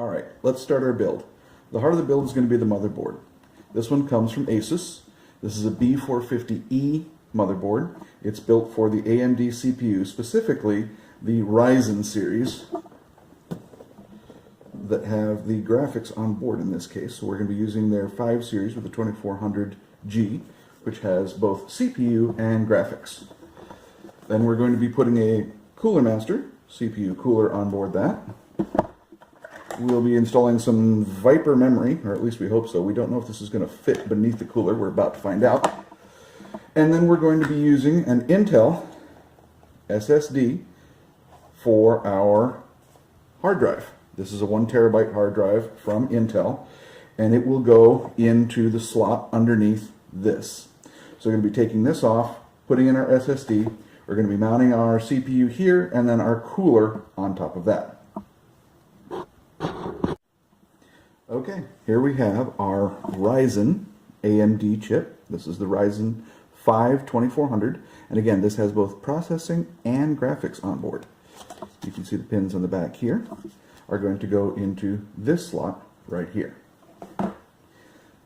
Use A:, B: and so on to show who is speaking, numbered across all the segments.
A: Alright, let's start our build. The heart of the build is going to be the motherboard. This one comes from Asus. This is a B450-E motherboard. It's built for the AMD CPU, specifically the Ryzen series that have the graphics on board in this case. So we're going to be using their 5 series with the 2400G, which has both CPU and graphics. Then we're going to be putting a Cooler Master CPU cooler on board that. We'll be installing some Viper memory, or at least we hope so. We don't know if this is going to fit beneath the cooler. We're about to find out. And then we're going to be using an Intel SSD for our hard drive. This is a 1 terabyte hard drive from Intel, and it will go into the slot underneath this. So we're going to be taking this off, putting in our SSD. We're going to be mounting our CPU here, and then our cooler on top of that. Okay, here we have our Ryzen AMD chip. This is the Ryzen 5 2400, and again, this has both processing and graphics on board. You can see the pins on the back here are going to go into this slot right here.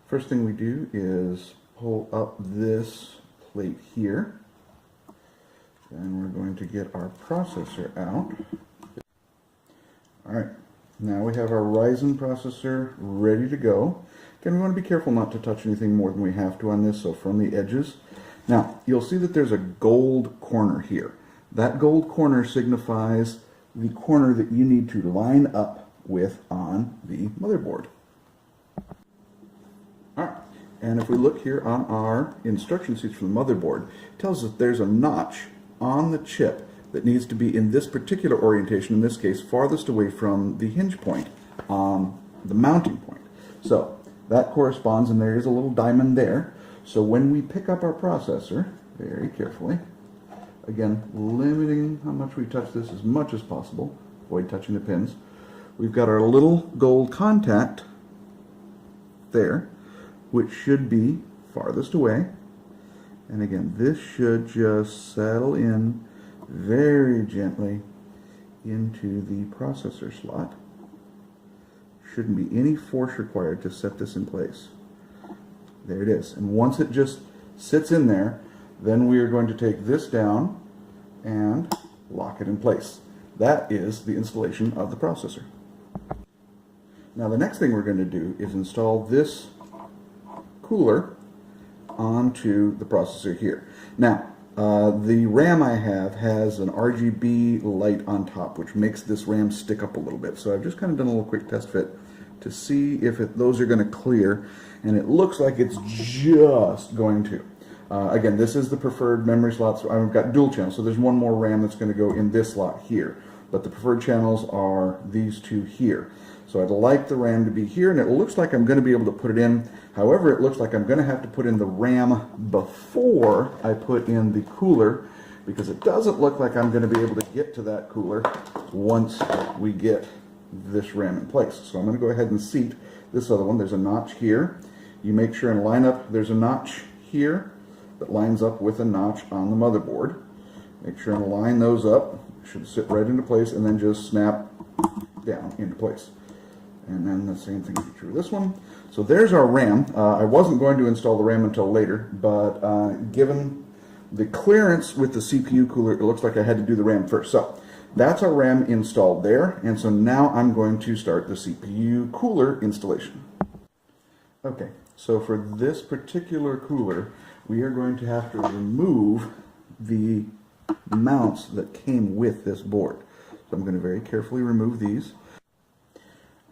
A: First thing we do is pull up this plate here, and we're going to get our processor out. Alright, now we have our Ryzen processor ready to go. Again, we want to be careful not to touch anything more than we have to on this, so from the edges. Now, you'll see that there's a gold corner here. That gold corner signifies the corner that you need to line up with on the motherboard. Alright, and if we look here on our instruction sheets for the motherboard, it tells us there's a notch on the chip that needs to be in this particular orientation, in this case, farthest away from the hinge point on the mounting point. So that corresponds, and there is a little diamond there. So when we pick up our processor, very carefully, again, limiting how much we touch this as much as possible, avoid touching the pins, we've got our little gold contact there, which should be farthest away. And again, this should just settle in very gently into the processor slot. Shouldn't be any force required to set this in place. There it is. And once it just sits in there, then we are going to take this down and lock it in place. That is the installation of the processor. Now the next thing we're going to do is install this cooler onto the processor here. Now, the RAM I have has an RGB light on top, which makes this RAM stick up a little bit. So I've just kind of done a little quick test fit to see if those are going to clear, and it looks like it's just going to. Again, this is the preferred memory slot, so I've got dual channels, so there's one more RAM that's going to go in this slot here. But the preferred channels are these two here. So I'd like the RAM to be here, and it looks like I'm going to be able to put it in. However, it looks like I'm going to have to put in the RAM before I put in the cooler, because it doesn't look like I'm going to be able to get to that cooler once we get this RAM in place. So I'm going to go ahead and seat this other one. There's a notch here. You make sure and line up. There's a notch here that lines up with a notch on the motherboard. Make sure and line those up. Should sit right into place, and then just snap down into place. And then the same thing is true with this one. So there's our RAM. I wasn't going to install the RAM until later, but given the clearance with the CPU cooler, it looks like I had to do the RAM first. So that's our RAM installed there, and so now I'm going to start the CPU cooler installation. Okay, so for this particular cooler, we are going to have to remove the mounts that came with this board. So I'm going to very carefully remove these.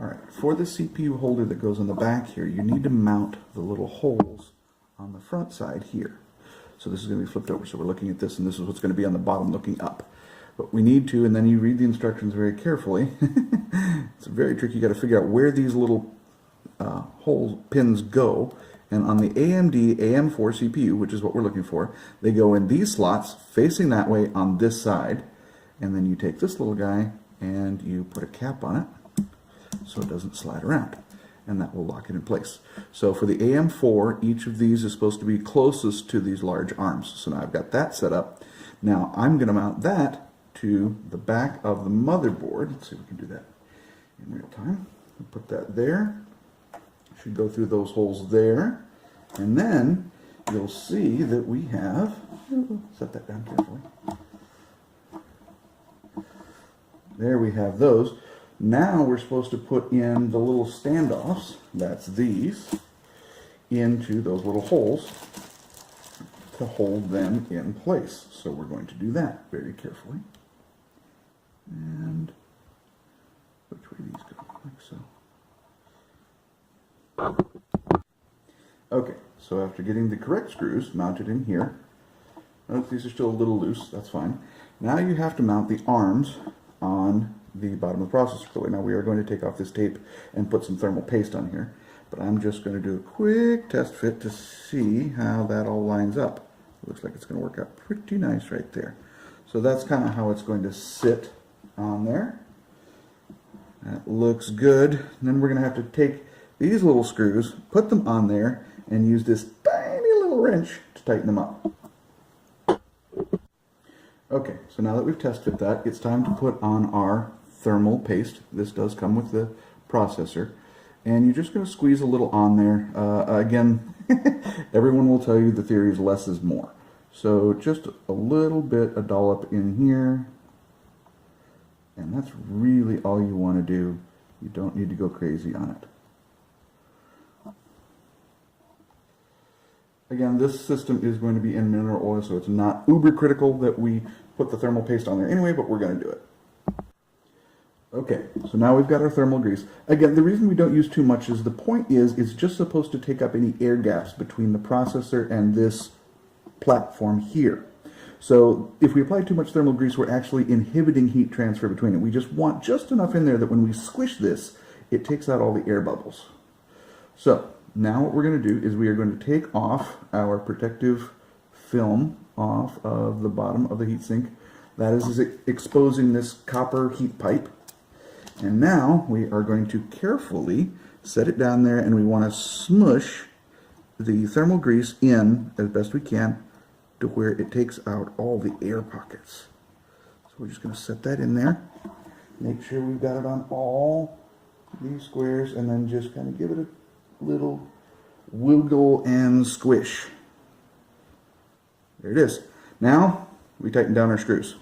A: Alright, for the CPU holder that goes on the back here, you need to mount the little holes on the front side here. So this is going to be flipped over, so we're looking at this, and this is what's going to be on the bottom looking up. But we need to, and then you read the instructions very carefully. It's very tricky. You've got to figure out where these little hole pins go. And on the AMD AM4 CPU, which is what we're looking for, they go in these slots facing that way on this side. And then you take this little guy and you put a cap on it so it doesn't slide around, and that will lock it in place. So for the AM4, each of these is supposed to be closest to these large arms. So now I've got that set up. Now I'm going to mount that to the back of the motherboard. Let's see if we can do that in real time. Put that there. Should go through those holes there. And then you'll see that we have, set that down carefully. There we have those. Now we're supposed to put in the little standoffs, that's these, into those little holes to hold them in place. So we're going to do that very carefully. And which way these go, like so. Okay, so after getting the correct screws mounted in here, notice these are still a little loose, that's fine. Now you have to mount the arms on the bottom of the processor cooler. Now we are going to take off this tape and put some thermal paste on here, but I'm just going to do a quick test fit to see how that all lines up. It looks like it's going to work out pretty nice right there. So that's kind of how it's going to sit on there. That looks good. And then we're going to have to take these little screws, put them on there, and use this tiny little wrench to tighten them up. Okay, so now that we've test fit that, it's time to put on our thermal paste. This does come with the processor. And you're just going to squeeze a little on there. Again, everyone will tell you the theory is less is more. So just a little bit, a dollop in here. And that's really all you want to do. You don't need to go crazy on it. Again, this system is going to be in mineral oil, so it's not uber critical that we put the thermal paste on there anyway, but we're going to do it. Okay, so now we've got our thermal grease. Again, the reason we don't use too much is the point is it's just supposed to take up any air gaps between the processor and this platform here. So if we apply too much thermal grease, we're actually inhibiting heat transfer between it. We just want just enough in there that when we squish this, it takes out all the air bubbles. So now what we're going to do is we are going to take off our protective film off of the bottom of the heatsink. That is exposing this copper heat pipe. And now we are going to carefully set it down there, and we want to smush the thermal grease in as best we can to where it takes out all the air pockets. So we're just going to set that in there. Make sure we've got it on all these squares, and then just kind of give it a little wiggle and squish. There it is. Now we tighten down our screws.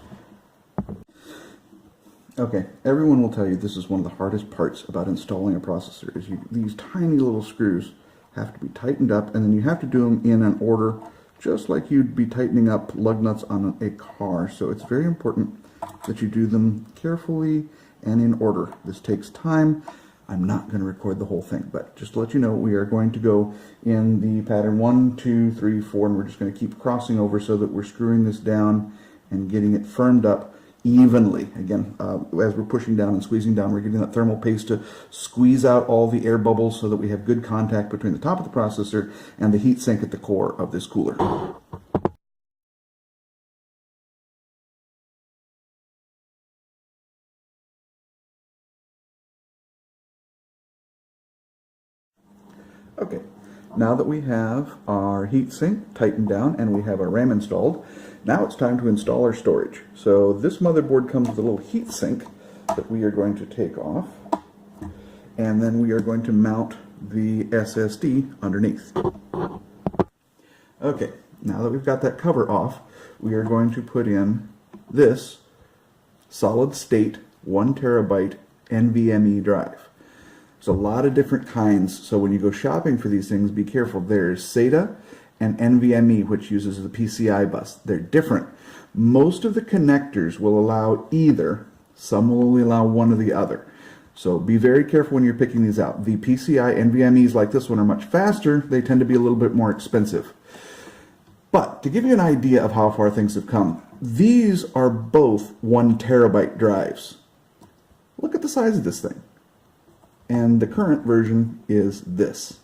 A: Okay, everyone will tell you this is one of the hardest parts about installing a processor is these tiny little screws have to be tightened up, and then you have to do them in an order just like you'd be tightening up lug nuts on a car. So it's very important that you do them carefully and in order. This takes time. I'm not going to record the whole thing, but just to let you know, we are going to go in the pattern 1, 2, 3, 4, and we're just going to keep crossing over so that we're screwing this down and getting it firmed up evenly. Again, as we're pushing down and squeezing down, we're getting that thermal paste to squeeze out all the air bubbles so that we have good contact between the top of the processor and the heat sink at the core of this cooler. Okay, now that we have our heatsink tightened down and we have our RAM installed, now it's time to install our storage. So this motherboard comes with a little heatsink that we are going to take off, and then we are going to mount the SSD underneath. Okay, now that we've got that cover off, we are going to put in this solid state 1 terabyte NVMe drive. There's a lot of different kinds, so when you go shopping for these things, be careful. There's SATA and NVMe, which uses the PCI bus. They're different. Most of the connectors will allow either. Some will only allow one or the other. So be very careful when you're picking these out. The PCI NVMe's like this one are much faster. They tend to be a little bit more expensive. But to give you an idea of how far things have come, these are both 1 terabyte drives. Look at the size of this thing. And the current version is this.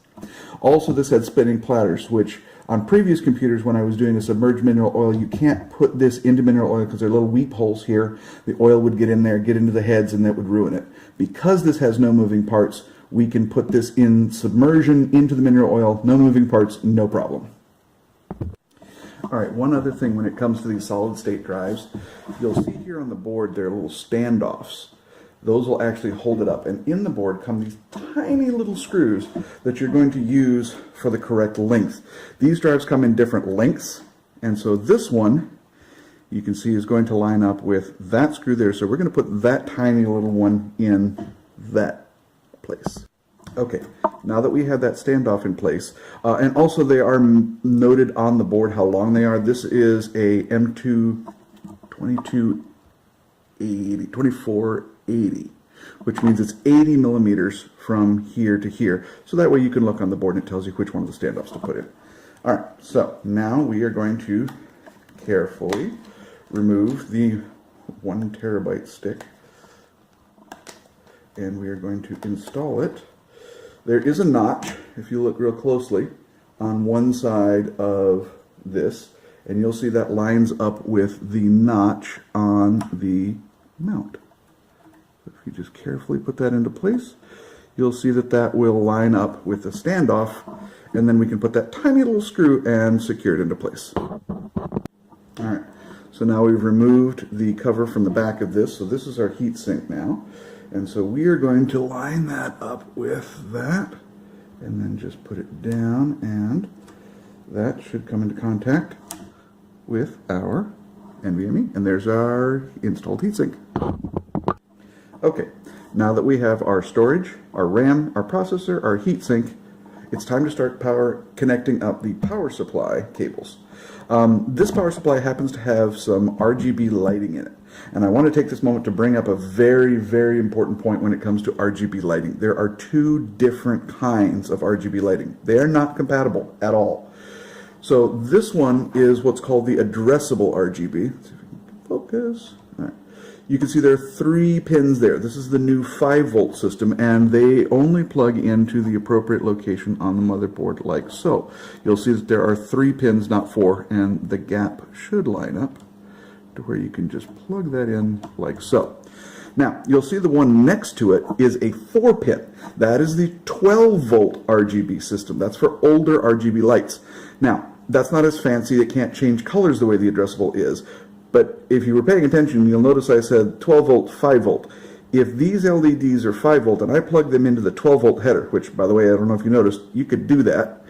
A: Also, this had spinning platters, which on previous computers when I was doing a submerged mineral oil, you can't put this into mineral oil because there are little weep holes here. The oil would get in there, get into the heads, and that would ruin it. Because this has no moving parts, we can put this in submersion into the mineral oil, no moving parts, no problem. Alright, one other thing when it comes to these solid state drives, you'll see here on the board there are little standoffs. those will actually hold it up. And in the board come these tiny little screws that you're going to use for the correct length. These drives come in different lengths, and so this one you can see is going to line up with that screw there. So we're going to put that tiny little one in that place. Okay, now that we have that standoff in place, and also they are noted on the board how long they are. This is a M2 2480, which means it's 80 millimeters from here to here. So that way you can look on the board and it tells you which one of the standoffs to put in. All right, so now we are going to carefully remove the 1 terabyte stick, and we are going to install it. There is a notch, if you look real closely, on one side of this, and you'll see that lines up with the notch on the mount. If you just carefully put that into place, you'll see that that will line up with the standoff, and then we can put that tiny little screw and secure it into place. Alright, so now we've removed the cover from the back of this, so this is our heat sink now. And so we are going to line that up with that, and then just put it down, and that should come into contact with our NVMe, and there's our installed heatsink. Okay, now that we have our storage, our RAM, our processor, our heatsink, it's time to start connecting up the power supply cables. This power supply happens to have some RGB lighting in it. And I want to take this moment to bring up a very, very important point when it comes to RGB lighting. There are 2 different kinds of RGB lighting. They are not compatible at all. So this one is what's called the addressable RGB. Let's see if we can focus. All right. You can see there are 3 pins there. This is the new 5-volt system, and they only plug into the appropriate location on the motherboard like so. You'll see that there are 3 pins, not 4, and the gap should line up to where you can just plug that in like so. Now, you'll see the one next to it is a 4-pin. That is the 12-volt RGB system. That's for older RGB lights. Now, that's not as fancy. It can't change colors the way the addressable is. But if you were paying attention, you'll notice I said 12-volt, 5-volt. If these LEDs are 5-volt and I plug them into the 12-volt header, which, by the way, I don't know if you noticed, you could do that,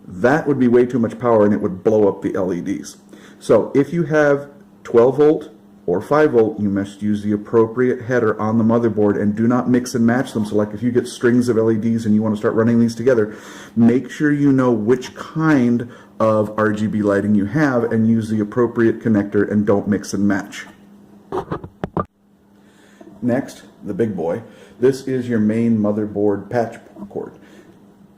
A: that would be way too much power and it would blow up the LEDs. So if you have 12-volt or 5-volt, you must use the appropriate header on the motherboard, and do not mix and match them. So like if you get strings of LEDs and you want to start running these together, make sure you know which kind of RGB lighting you have and use the appropriate connector, and don't mix and match. Next, the big boy. This is your main motherboard patch cord.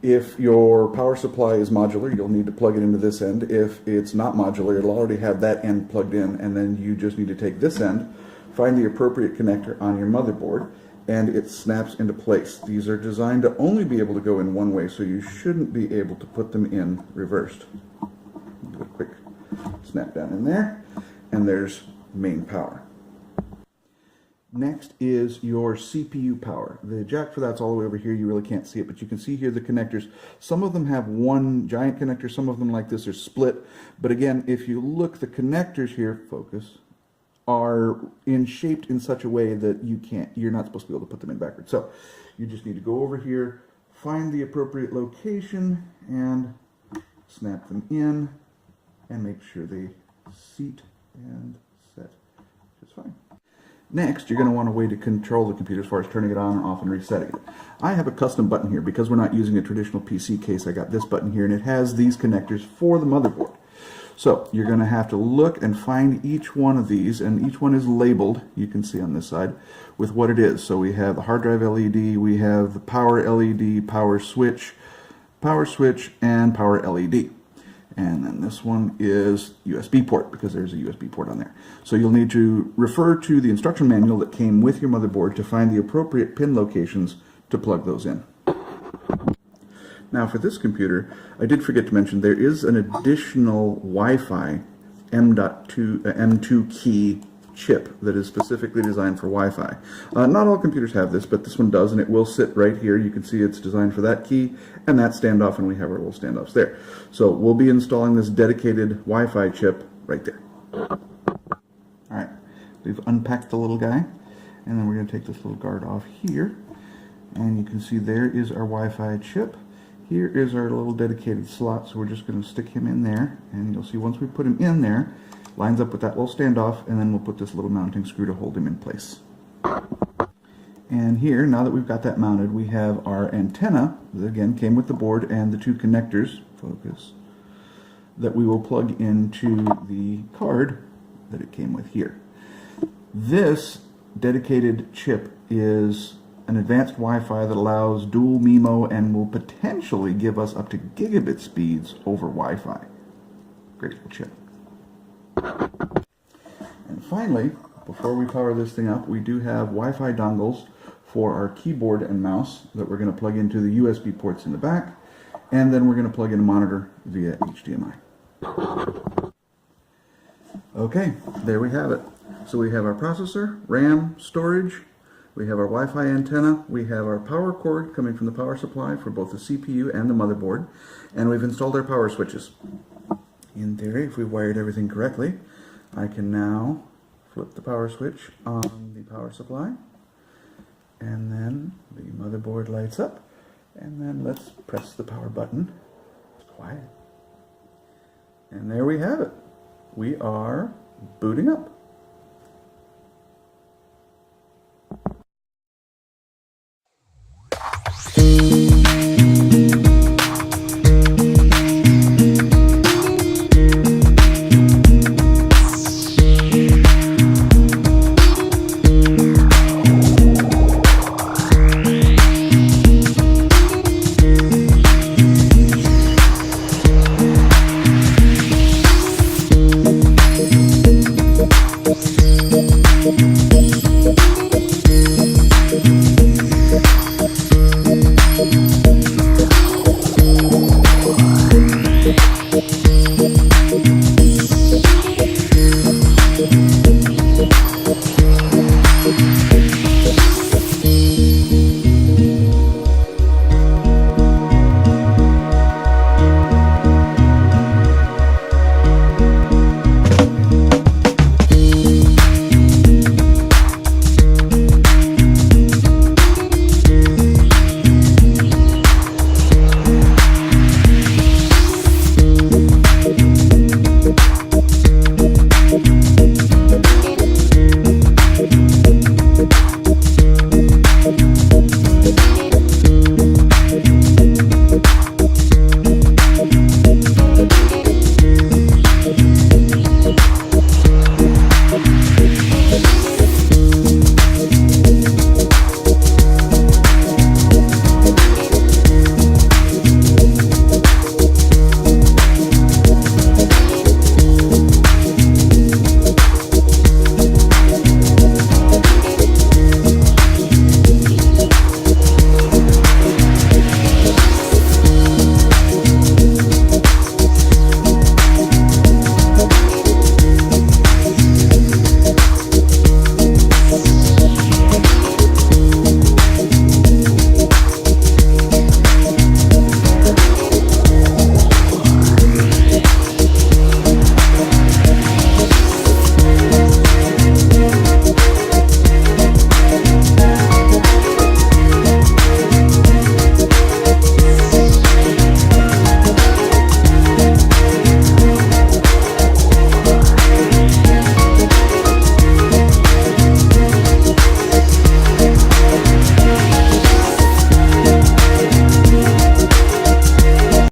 A: If your power supply is modular, you'll need to plug it into this end. If it's not modular, it'll already have that end plugged in, and then you just need to take this end, find the appropriate connector on your motherboard, and it snaps into place. These are designed to only be able to go in one way, so you shouldn't be able to put them in reversed. Do a quick snap down in there, and there's main power. Next is your CPU power. The jack for that's all the way over here. You really can't see it, but you can see here the connectors. Some of them have one giant connector, some of them like this are split. But again, if you look, the connectors here, focus, are shaped in such a way that you're not supposed to be able to put them in backwards. So you just need to go over here, find the appropriate location, and snap them in, and make sure they seat and set just fine. Next, you're going to want a way to control the computer as far as turning it on and off and resetting it. I have a custom button here. Because we're not using a traditional PC case, I got this button here, and it has these connectors for the motherboard. So you're going to have to look and find each one of these, and each one is labeled, you can see on this side, with what it is. So we have the hard drive LED, we have the power LED, power switch, and power LED. And then this one is USB port, because there's a USB port on there. So you'll need to refer to the instruction manual that came with your motherboard to find the appropriate pin locations to plug those in. Now for this computer, I did forget to mention there is an additional Wi-Fi M.2 key chip that is specifically designed for Wi-Fi. Not all computers have this, but this one does, and it will sit right here. You can see it's designed for that key and that standoff, and we have our little standoffs there. So we'll be installing this dedicated Wi-Fi chip right there. Alright, we've unpacked the little guy, And then we're going to take this little guard off here. And you can see there is our Wi-Fi chip. Here is our little dedicated slot, so we're just going to stick him in there. And you'll see once we put him in there, lines up with that little standoff, and then we'll put this little mounting screw to hold him in place. And here, now that we've got that mounted, we have our antenna, that again came with the board, and the two connectors, focus, that we will plug into the card that it came with here. This dedicated chip is an advanced Wi-Fi that allows dual MIMO and will potentially give us up to gigabit speeds over Wi-Fi. Great little chip. And finally, before we power this thing up, we do have Wi-Fi dongles for our keyboard and mouse that we're going to plug into the USB ports in the back, and then we're going to plug in a monitor via HDMI. Okay, there we have it. So we have our processor, RAM, storage, we have our Wi-Fi antenna, we have our power cord coming from the power supply for both the CPU and the motherboard, and we've installed our power switches. In theory, if we wired everything correctly, I can now flip the power switch on the power supply, and then the motherboard lights up, and then let's press the power button. It's quiet. And there we have it. We are booting up.